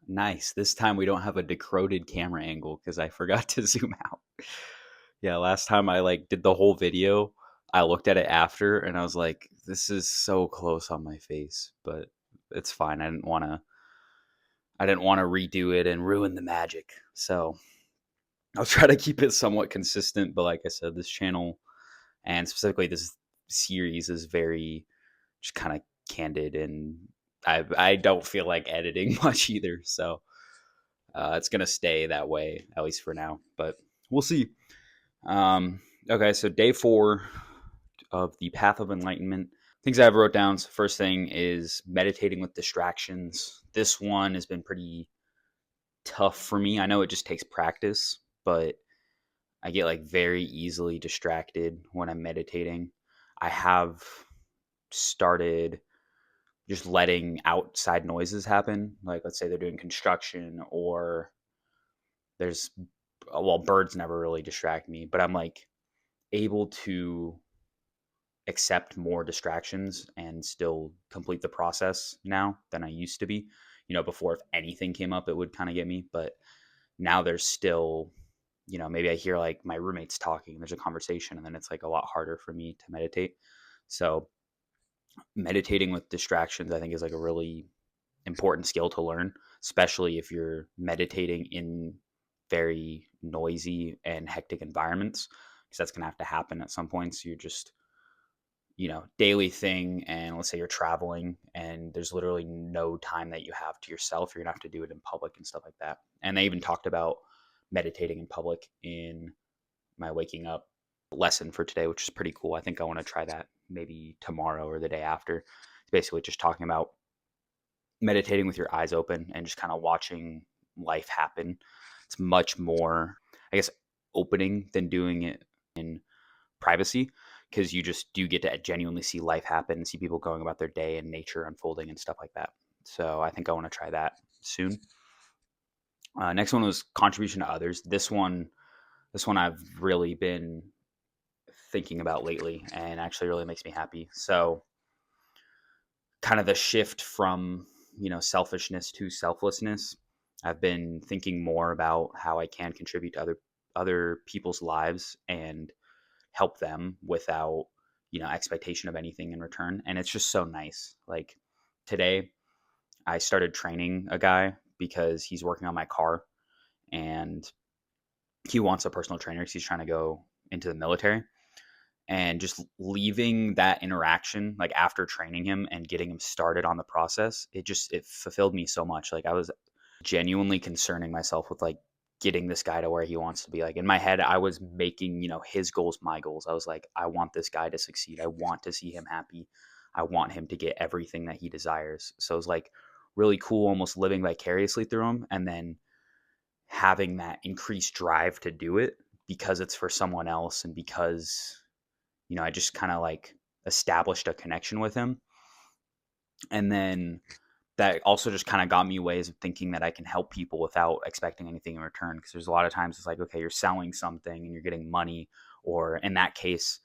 Nice. This time we don't have a decroded camera angle because I forgot to zoom out. Yeah, last time I like did the whole video, I looked at it after and I was like, this is so close on my face, but it's fine. I didn't want to redo it and ruin the magic. So I'll try to keep it somewhat consistent, but like I said, this channel and specifically this series is very just kind of candid, and I don't feel like editing much either. So it's gonna stay that way at least for now, but we'll see. Okay, so day 4 of the Path of Enlightenment. Things I have wrote down. So first thing is meditating with distractions. This one has been pretty tough for me. I know it just takes practice, but I get like very easily distracted when I'm meditating. I have started just letting outside noises happen. Like, let's say they're doing construction, or there's, well, birds never really distract me, but I'm like able to accept more distractions and still complete the process now than I used to be. Before, if anything came up, it would kind of get me, but now there's still, maybe I hear like my roommates talking, there's a conversation, and then it's like a lot harder for me to meditate. So meditating with distractions, I think, is like a really important skill to learn, especially if you're meditating in very noisy and hectic environments, because that's going to have to happen at some point. So you're just, daily thing. And let's say you're traveling and there's literally no time that you have to yourself. You're going to have to do it in public and stuff like that. And they even talked about meditating in public in my waking up lesson for today, which is pretty cool. I think I want to try that maybe tomorrow or the day after. It's basically just talking about meditating with your eyes open and just kind of watching life happen. It's much more, I guess, opening than doing it in privacy, because you just do get to genuinely see life happen and see people going about their day and nature unfolding and stuff like that. So I think I want to try that soon. Next one was contribution to others. This one I've really been thinking about lately, and actually really makes me happy. So kind of the shift from selfishness to selflessness. I've been thinking more about how I can contribute to other people's lives and help them without expectation of anything in return, and it's just so nice. Like today I started training a guy because he's working on my car, and he wants a personal trainer because he's trying to go into the military. And just leaving that interaction, like after training him and getting him started on the process, it fulfilled me so much. Like I was genuinely concerning myself with like getting this guy to where he wants to be. Like in my head, I was making his goals my goals. I was like, I want this guy to succeed. I want to see him happy. I want him to get everything that he desires. So it was like really cool, almost living vicariously through him, and then having that increased drive to do it because it's for someone else, and because I just kind of like established a connection with him. And then that also just kind of got me ways of thinking that I can help people without expecting anything in return. Because there's a lot of times it's like, okay, you're selling something and you're getting money, or in that case,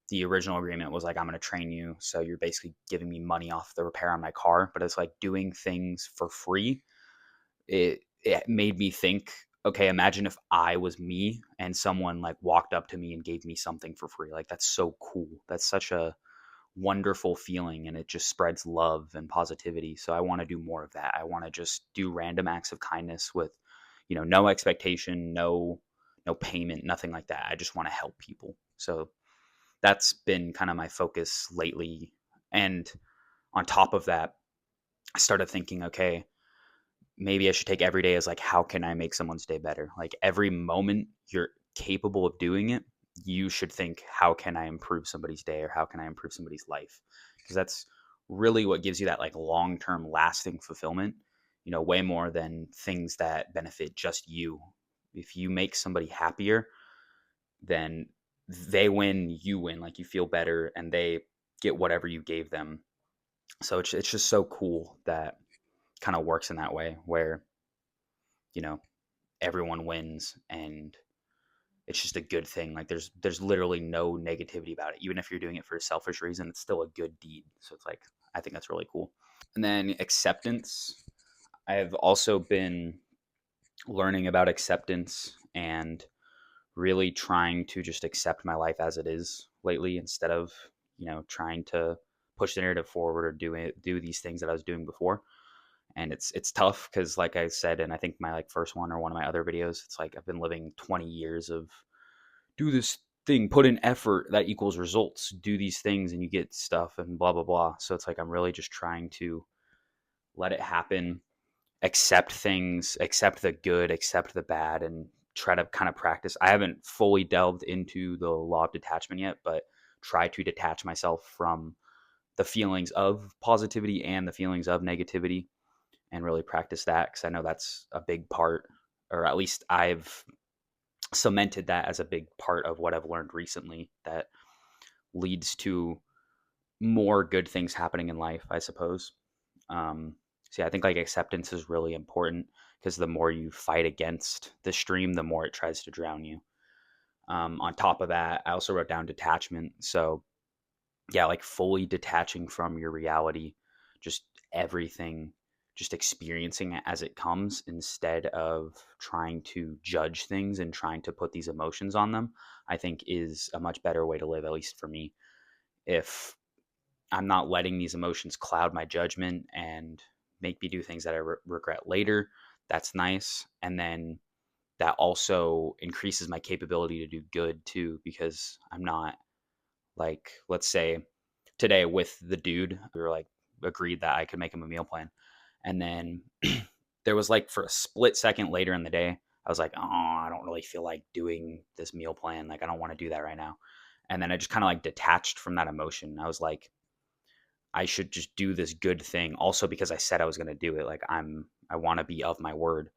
the original agreement was like, I'm going to train you. So you're basically giving me money off the repair on my car. But it's like doing things for free. It made me think, okay, imagine if I was me and someone like walked up to me and gave me something for free. Like that's so cool. That's such a wonderful feeling, and it just spreads love and positivity. So I want to do more of that. I want to just do random acts of kindness with, no expectation, no payment, nothing like that. I just want to help people. So that's been kind of my focus lately. And on top of that, I started thinking, okay, maybe I should take every day as like, how can I make someone's day better? Like every moment you're capable of doing it, you should think, how can I improve somebody's day, or how can I improve somebody's life? Because that's really what gives you that like long-term lasting fulfillment, way more than things that benefit just you. If you make somebody happier, then they win, you win, like you feel better and they get whatever you gave them. So it's just so cool that kind of works in that way where, you know, everyone wins, and it's just a good thing. Like there's literally no negativity about it. Even if you're doing it for a selfish reason, it's still a good deed. So it's like, I think that's really cool. And then acceptance. I have also been learning about acceptance and really trying to just accept my life as it is lately instead of, trying to push the narrative forward or do these things that I was doing before. And it's tough because, like I said, and I think my like first one or one of my other videos, it's like I've been living 20 years of do this thing, put in effort that equals results, do these things and you get stuff and blah blah blah. So it's like I'm really just trying to let it happen, accept things, accept the good, accept the bad, and try to kind of practice. I haven't fully delved into the law of detachment yet, but try to detach myself from the feelings of positivity and the feelings of negativity and really practice that, because I know that's a big part, or at least I've cemented that as a big part of what I've learned recently that leads to more good things happening in life, I suppose. So yeah, I think like acceptance is really important because the more you fight against the stream, the more it tries to drown you. On top of that, I also wrote down detachment. So yeah, like fully detaching from your reality, just everything, just experiencing it as it comes instead of trying to judge things and trying to put these emotions on them, I think is a much better way to live, at least for me. If I'm not letting these emotions cloud my judgment and make me do things that I regret later, that's nice. And then that also increases my capability to do good too, because I'm not like, let's say today with the dude, we were like agreed that I could make him a meal plan. And then there was like for a split second later in the day, I was like, oh, I don't really feel like doing this meal plan. Like, I don't want to do that right now. And then I just kind of like detached from that emotion. I was like, I should just do this good thing also because I said I was going to do it. Like, I want to be of my word.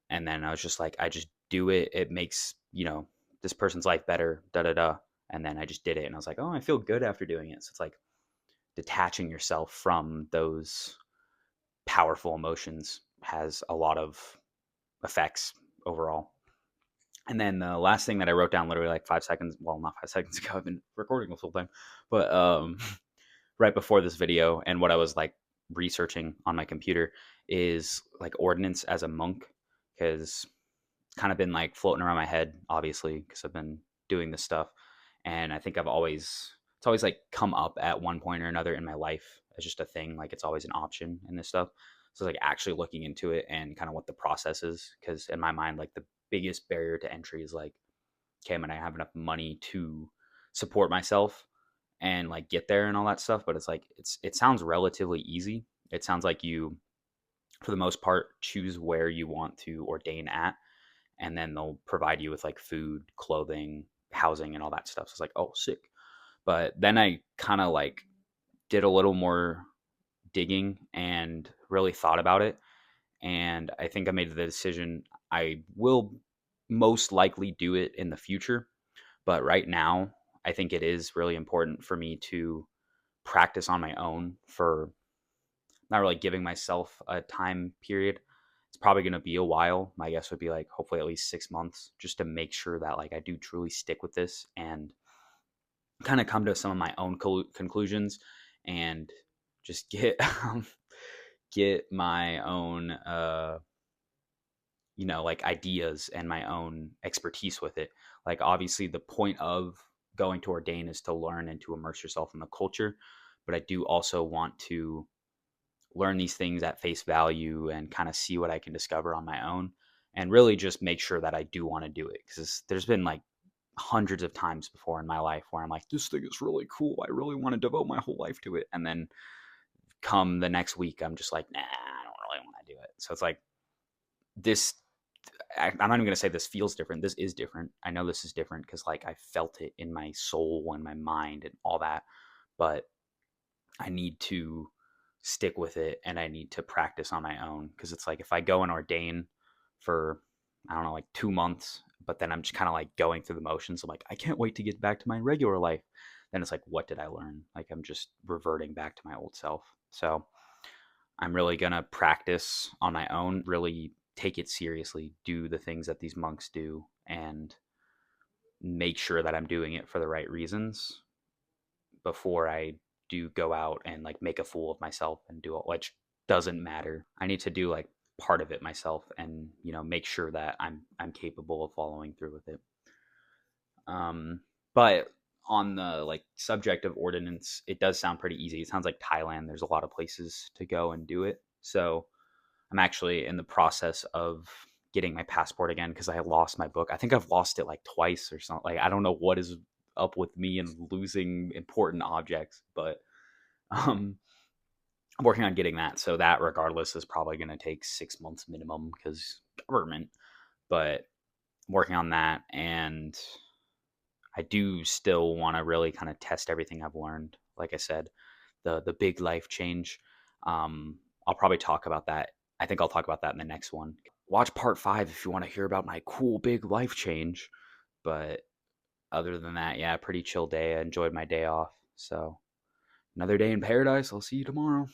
And then I was just like, I just do it. It makes, this person's life better, da da da. And then I just did it. And I was like, oh, I feel good after doing it. So it's like detaching yourself from those powerful emotions has a lot of effects overall. And then the last thing that I wrote down literally like 5 seconds, well, not 5 seconds ago, I've been recording this whole time, but right before this video and what I was like researching on my computer is like ordinance as a monk, because kind of been like floating around my head, obviously, because I've been doing this stuff. And I think it's always like come up at one point or another in my life as just a thing. Like it's always an option in this stuff. So like actually looking into it and kind of what the process is. Cause in my mind, like the biggest barrier to entry is like, okay, I'm going to have enough money to support myself and like get there and all that stuff. But it's like, it sounds relatively easy. It sounds like you, for the most part, choose where you want to ordain at, and then they'll provide you with like food, clothing, housing, and all that stuff. So it's like, oh, sick. But then I kind of like did a little more digging and really thought about it. And I think I made the decision I will most likely do it in the future. But right now, I think it is really important for me to practice on my own for not really giving myself a time period. It's probably going to be a while. My guess would be like hopefully at least 6 months, just to make sure that like I do truly stick with this and kind of come to some of my own conclusions and just get get my own like ideas and my own expertise with it. Like obviously the point of going to ordain is to learn and to immerse yourself in the culture, but I do also want to learn these things at face value and kind of see what I can discover on my own and really just make sure that I do want to do it, because there's been like hundreds of times before in my life where I'm like, this thing is really cool. I really want to devote my whole life to it. And then come the next week, I'm just like, nah, I don't really want to do it. So it's like this, I'm not even going to say this feels different. This is different. I know this is different because like I felt it in my soul and my mind and all that. But I need to stick with it and I need to practice on my own, because it's like if I go and ordain for, I don't know, like 2 months, but then I'm just kind of like going through the motions. I'm like, I can't wait to get back to my regular life. Then it's like, what did I learn? Like I'm just reverting back to my old self. So I'm really going to practice on my own, really take it seriously, do the things that these monks do, and make sure that I'm doing it for the right reasons before I do go out and like make a fool of myself and do it, which doesn't matter. I need to do like part of it myself, and make sure that I'm capable of following through with it. But on the like subject of ordinance, it does sound pretty easy. It sounds like Thailand. There's a lot of places to go and do it. So I'm actually in the process of getting my passport again because I had lost my book. I think I've lost it like twice or something. Like I don't know what is up with me and losing important objects, but um, I'm working on getting that. So that, regardless, is probably going to take 6 months minimum because government. But I'm working on that, and I do still want to really kind of test everything I've learned. Like I said, the big life change. Um, I'll probably talk about that. I think I'll talk about that in the next one. Watch part 5 if you want to hear about my cool big life change. But other than that, yeah, pretty chill day. I enjoyed my day off. So another day in paradise. I'll see you tomorrow.